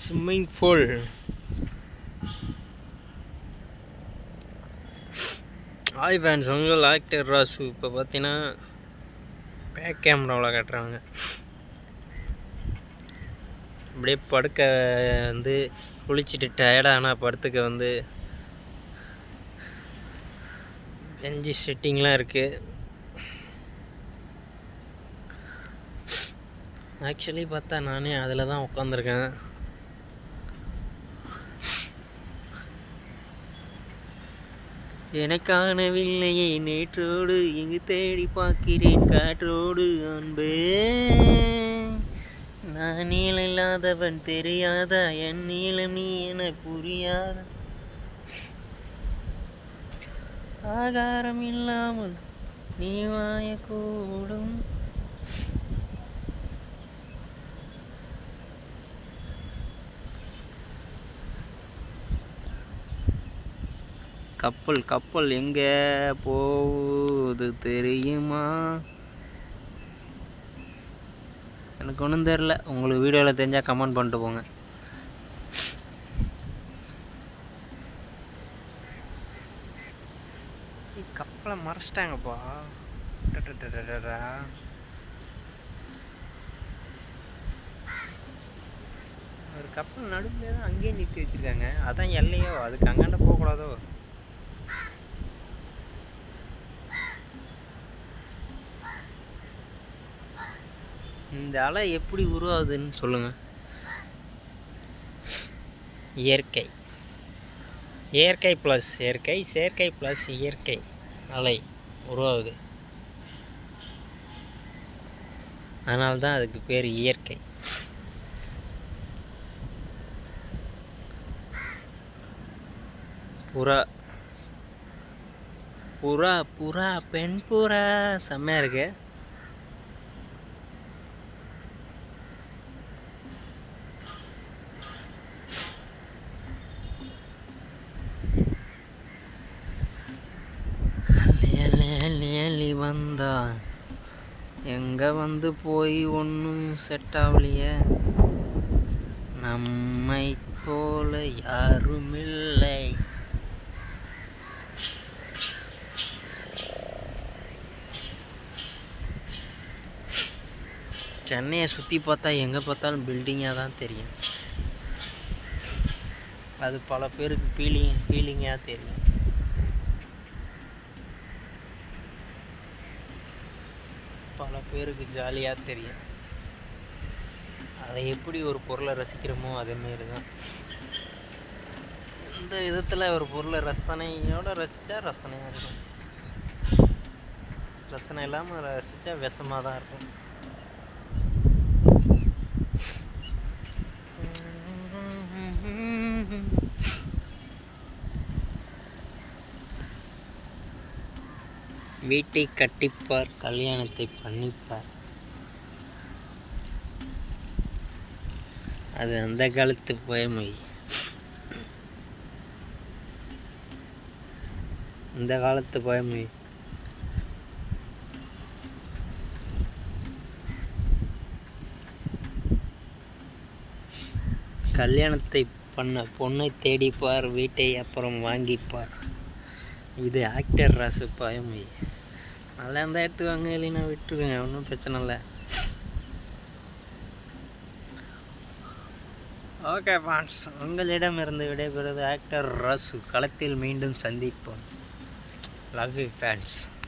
Swimming pool. Hi fans, உங்கள் actor Rasu. இப்போ பார்த்தீங்கன்னா பேக் கேமராவில் காட்டுறாங்க. அப்படியே படுக்க வந்து குளிச்சுட்டு டயர்டானால் படுத்துக்க வந்து பெஞ்சு செட்டிங்லாம் இருக்குது. ஆக்சுவலி பார்த்தா நானே அதில் தான் உட்காந்துருக்கேன். எனக்கானவில்லையே நேற்றோடு இங்கு தேடி பார்க்கிறேன் காற்றோடு அன்பே. நான் நீளம் இல்லாதவன் தெரியாதா, என் நீளம் நீ என புரியாத. ஆகாரம் இல்லாமல் நீ வாயக்கூடும். கப்பல் எங்கே போகுது தெரியுமா? எனக்கு ஒன்றும் தெரில. உங்களுக்கு வீடியோவில் தெரிஞ்சால் கமெண்ட் பண்ணிட்டு போங்க. கப்பலை மறைச்சிட்டாங்கப்பா. ஒரு கப்பல் நடுவில் தான் அங்கேயே நிறுத்தி வச்சுருக்காங்க. அதான் எல்லையோ, அதுக்கு அங்காண்ட போகக்கூடாதோ? இந்த அலை எப்படி உருவாகுதுன்னு சொல்லுங்கள். இயற்கை ப்ளஸ் செயற்கை ப்ளஸ் இயற்கை அலை உருவாகுது. அதனால தான் அதுக்கு பேர் இயற்கை. புறா பெண் புறா செம்மையாக இருக்கு. அள்ளி வந்தா எங்கே வந்து போய் ஒன்றும் செட் ஆகலையே. நம்மை போல யாருமில்லை. சென்னையை சுற்றி பார்த்தா எங்கே பார்த்தாலும் பில்டிங்காக தான் தெரியும். அது பல பேருக்கு ஃபீலிங்காக தெரியும். பல பேருக்கு ஜாலியாக தெரியும். அதை எப்படி ஒரு பொருளை ரசிக்கிறோமோ அதேமாரி தான் இந்த விதத்தில் ஒரு பொருளை ரசனையோடு ரசித்தா ரசனையாக இருக்கும். ரசனை இல்லாமல் ரசித்தா விஷமாக தான் இருக்கும். வீட்டை கட்டிப்பார், கல்யாணத்தை பண்ணிப்பார். அது அந்த காலத்து பழமொழி. இந்த காலத்து பழமொழி. கல்யாணத்தை பண்ண பொண்ணை தேடிப்பார், வீட்டை அப்புறம் வாங்கிப்பார். இது ஆக்டர் ராசு பழமொழி. நல்லா இருந்தால் எடுத்துவாங்க, இல்லைன்னா விட்டுருங்க, ஒன்றும் பிரச்சனை இல்லை. ஓகே ஃபான்ஸ், உங்களிடமிருந்து விடைபெறுவது ஆக்டர் ராசு. களத்தில் மீண்டும் சந்திப்போம். Love you fans.